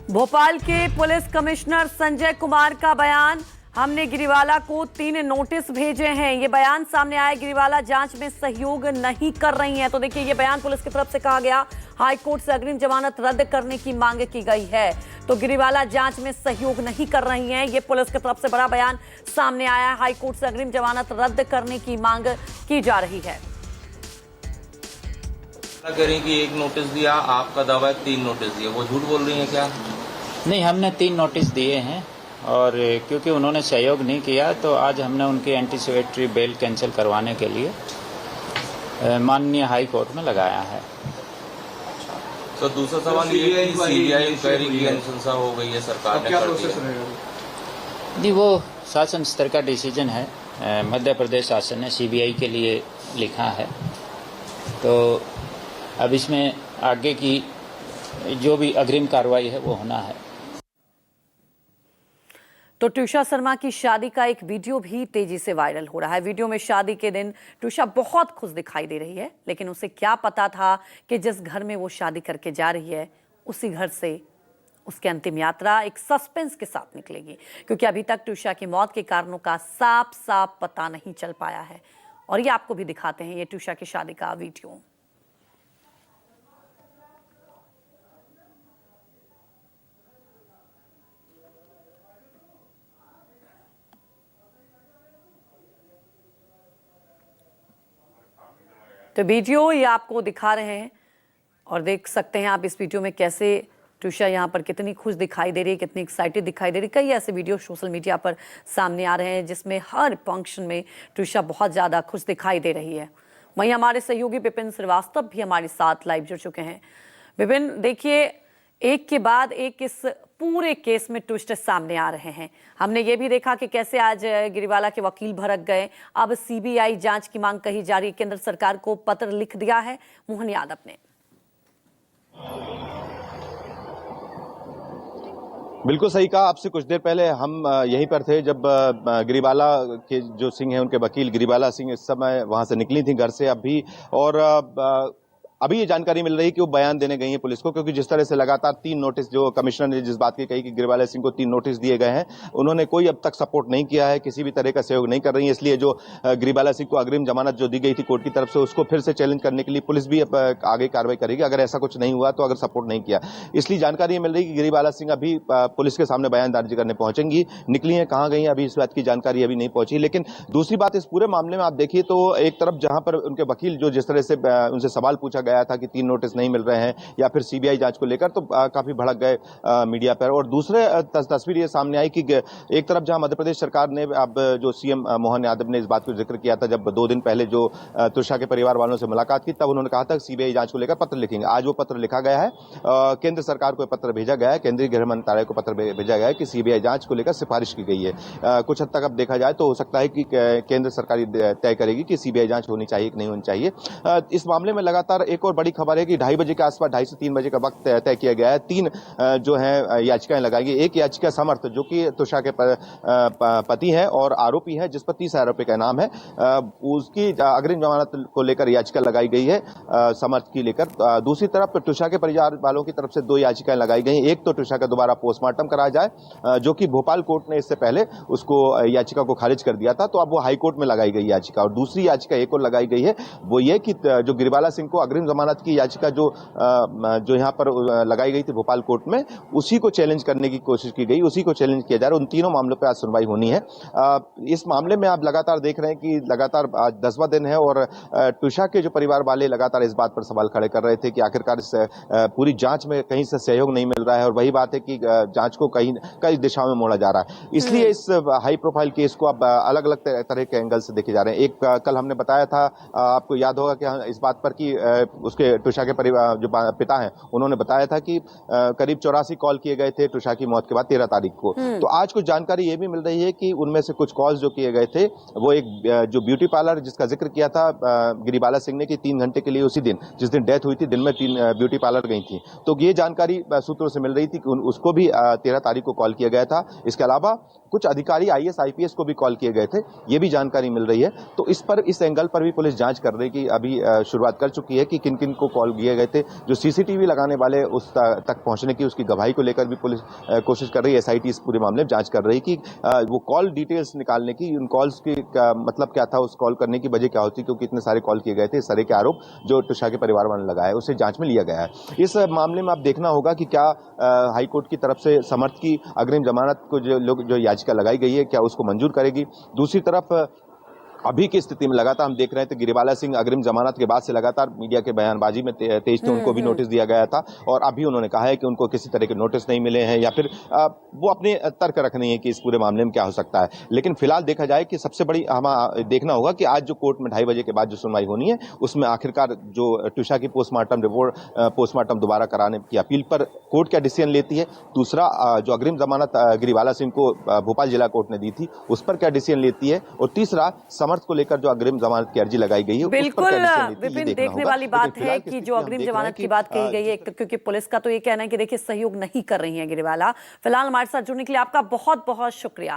भोपाल के police commissioner Sanjay Kumar का बयान, हमने गिरीवाला को 3 नोटिस भेजे हैं। ये बयान सामने आया, गिरीवाला जांच में सहयोग नहीं कर रही हैं। तो देखिए, ये बयान पुलिस की तरफ से कहा गया, हाई कोर्ट से अग्रिम जमानत रद्द करने की मांग की गई है। तो गिरीवाला जांच में सहयोग नहीं कर रही हैं, ये पुलिस की तरफ से बड़ा बयान सामने आया है। हाई कोर्ट से अग्रिम जमानत रद्द करने की मांग की जा रही है। करें कि 1 नोटिस दिया, आपका दावा है 3 नोटिस दिए, वो झूठ बोल रही हैं क्या? नहीं, हमने 3 नोटिस दिए हैं और क्योंकि उन्होंने सहयोग नहीं किया तो आज हमने उनकी एंटीसिपेटरी बेल कैंसिल करवाने के लिए माननीय हाई कोर्ट में लगाया है। तो दूसरा सवाल ये है कि सीबीआई इंक्वायरी की अनुशंसा हो गई है, सरकार ने कर दिया। जी, वो शासन स्तर का डिसीजन है। मध्य प्रदेश शासन ने सीबीआई के लिए लिखा है, तो अब इसमें आगे की जो भी अग्रिम कार्रवाई है वो होना है। तो ट्यूशा शर्मा की शादी का एक वीडियो भी तेजी से वायरल हो रहा है। वीडियो में शादी के दिन ट्यूशा बहुत खुश दिखाई दे रही है, लेकिन उसे क्या पता था कि जिस घर में वो शादी करके जा रही है उसी घर से उसकी अंतिम यात्रा एक सस्पेंस के साथ निकलेगी, क्योंकि अभी तक ट्यूशा की मौत के कारणों का साफ पता नहीं चल पाया है। और ये आपको भी दिखाते हैं, ये ट्यूशा की शादी का वीडियो। तो वीडियो ये आपको दिखा रहे हैं और देख सकते हैं आप इस वीडियो में कैसे ट्यूशा यहाँ पर कितनी खुश दिखाई दे रही है, कितनी एक्साइटेड दिखाई दे रही है। कई ऐसे वीडियो सोशल मीडिया पर सामने आ रहे हैं जिसमें हर फंक्शन में ट्यूशा बहुत ज़्यादा खुश दिखाई दे रही है। वहीं हमारे सहयोगी विपिन श्रीवास्तव भी हमारे साथ लाइव जुड़ चुके हैं। विपिन, देखिए, एक के बाद एक इस पूरे केस में ट्विस्ट सामने आ रहे हैं। हमने ये भी देखा कि कैसे आज गिरीवाला के वकील भड़क गए। अब सीबीआई जांच की मांग कही जा रही है। केंद्र सरकार को पत्र लिख दिया है मोहन यादव ने। बिल्कुल सही कहा। आपसे कुछ देर पहले हम यहीं पर थे जब गिरीवाला के जो सिंह हैं, उनके वकील गिरीवाला सिंह इस समय वहां से निकली थी घर से अभी, और अभी ये जानकारी मिल रही है कि वो बयान देने गई है पुलिस को, क्योंकि जिस तरह से लगातार 3 नोटिस, जो कमिश्नर ने जिस बात की कही कि गिरीवाला सिंह को 3 नोटिस दिए गए हैं, उन्होंने कोई अब तक सपोर्ट नहीं किया है, किसी भी तरह का सहयोग नहीं कर रही है। इसलिए जो गिरीवाला सिंह को अग्रिम जमानत जो दी गई थी कोर्ट की तरफ से, उसको फिर से चैलेंज करने के लिए पुलिस भी अब आगे कार्रवाई करेगी, अगर ऐसा कुछ नहीं हुआ तो, अगर सपोर्ट नहीं किया। इसलिए जानकारी मिल रही है कि गिरीवाला सिंह अभी पुलिस के सामने बयान दर्ज करने पहुंचेंगी। निकली है, कहां गई अभी इस बात की जानकारी अभी नहीं पहुंची। लेकिन दूसरी बात, इस पूरे मामले में आप देखिए तो एक तरफ जहां पर उनके वकील जो जिस तरह से उनसे सवाल पूछा गया था कि 3 नोटिस नहीं मिल रहे हैं या फिर सीबीआई जांच को लेकर, तो काफी भड़क गए मीडिया पर। और दूसरे तस्वीर ये सामने आई कि एक तरफ जहां मध्य प्रदेश सरकार ने, अब जो सीएम मोहन यादव ने इस बात को जिक्र किया था जब 2 दिन पहले जो ट्यूशा के परिवार वालों से मुलाकात की, तब उन्होंने कहा था कि सीबीआई जांच को लेकर पत्र लिखेंगे। आज वो पत्र लिखा गया है, केंद्र सरकार को पत्र भेजा गया है, केंद्रीय गृह मंत्रालय को पत्र भेजा गया है कि सीबीआई जांच को लेकर सिफारिश की गई है। कुछ हद तक अब देखा जाए तो हो सकता है कि केंद्र सरकार तय करेगी कि सीबीआई जांच होनी चाहिए कि नहीं होनी चाहिए। इस मामले में लगातार एक और बड़ी खबर है कि 2:30 बजे के आसपास, 2:30 से 3 बजे का वक्त तय किया गया है। 3 जो है याचिकाएं लगाई गई। एक याचिका समर्थ, जो कि तुषा के पति है और आरोपी है, जिस पर 30,000 रुपए का इनाम है, उसकी अग्रिम जमानत को लेकर याचिका लगाई गई है, समर्थ की लेकर। दूसरी तरफ तुषा के परिवार वालों की तरफ से 2 याचिकाएं लगाई गई। एक तो तुषा का दोबारा पोस्टमार्टम कराया जाए, जो कि भोपाल कोर्ट ने इससे पहले उसको याचिका को खारिज कर दिया था, तो अब वो हाई कोर्ट में लगाई गई याचिका। और दूसरी याचिका एक और लगाई गई है, वो ये कि जो गिरीवाला सिंह को अग्रिम जमानत की याचिका जो यहाँ पर लगाई गई थी भोपाल कोर्ट में, उसी को चैलेंज करने की कोशिश की गई, उसी को चैलेंज किया जा रहा है। उन तीनों मामलों पर आज सुनवाई होनी है। इस मामले में आप लगातार देख रहे हैं कि लगातार आज 10वां दिन है और तुषा के जो परिवार वाले लगातार इस बात पर सवाल खड़े कर रहे थे कि आखिरकार इस पूरी जांच में कहीं से सहयोग नहीं मिल रहा है, और वही बात है कि जांच को कई दिशाओं में मोड़ा जा रहा है। इसलिए इस हाई प्रोफाइल केस को अब अलग अलग तरह के एंगल से देखे जा रहे हैं। एक कल हमने बताया था, आपको याद होगा कि इस बात पर कि उसके तुषा के परिवार जो पिता हैं, उन्होंने बताया था कि करीब 84 कॉल किए गए थे तुषा की मौत के बाद 13 तारीख को। तो आज कुछ जानकारी ये भी मिल रही है कि उनमें से कुछ कॉल्स जो किए गए थे, वो एक जो ब्यूटी पार्लर जिसका जिक्र किया था गिरीवाला सिंह ने कि 3 घंटे के लिए, उसी दिन जिस दिन डेथ हुई थी, दिन में 3 ब्यूटी पार्लर गई थी, तो ये जानकारी सूत्रों से मिल रही थी कि उसको भी 13 तारीख को कॉल किया गया था। इसके अलावा कुछ अधिकारी आईएएस आईपीएस को भी कॉल किए गए थे, ये भी जानकारी मिल रही है। तो इस एंगल पर भी पुलिस जांच कर रही की अभी शुरुआत कर चुकी है कि किन किन को कॉल किए गए थे। जो सीसीटीवी लगाने वाले उस तक पहुंचने की, उसकी गवाही को लेकर भी पुलिस कोशिश कर रही है। एसआईटी इस पूरे मामले में जांच कर रही कि वो कॉल डिटेल्स निकालने की, उन कॉल्स की मतलब क्या था, उस कॉल करने की वजह क्या होती, क्योंकि इतने सारे कॉल किए गए थे। इस तरह के आरोप जो तुषार के परिवार वालों ने लगाया, उसे जांच में लिया गया है। इस मामले में अब देखना होगा कि क्या हाईकोर्ट की तरफ से समर्थ की अग्रिम जमानत को जो याचिका लगाई गई है, क्या उसको मंजूर करेगी। दूसरी तरफ अभी की स्थिति में लगातार हम देख रहे थे गिरिबाला सिंह अग्रिम जमानत के बाद से लगातार मीडिया के बयानबाजी में तेज थे, उनको भी नोटिस दिया गया था और अभी उन्होंने कहा है कि उनको किसी तरह के नोटिस नहीं मिले हैं या फिर वो अपने तर्क रख नहीं है कि इस पूरे मामले में क्या हो सकता है। लेकिन फिलहाल देखा जाए कि सबसे बड़ी हम देखना होगा कि आज जो कोर्ट में 2:30 बजे के बाद जो सुनवाई होनी है, उसमें आखिरकार जो तुषा की पोस्टमार्टम रिपोर्ट पोस्टमार्टम दोबारा कराने की अपील पर कोर्ट क्या डिसीजन लेती है। दूसरा, जो अग्रिम जमानत गिरिबाला सिंह को भोपाल जिला कोर्ट ने दी थी, उस पर क्या डिसीजन लेती है। और तीसरा, समर्थ को लेकर जो अग्रिम जमानत की अर्जी लगाई गई है, बिल्कुल विपिन, देखने वाली बात है कि जो अग्रिम जमानत की बात कही गई है, क्योंकि पुलिस का तो ये कहना है कि देखिए सहयोग नहीं कर रही है गिरिबाला। फिलहाल हमारे साथ जुड़ने के लिए आपका बहुत बहुत शुक्रिया।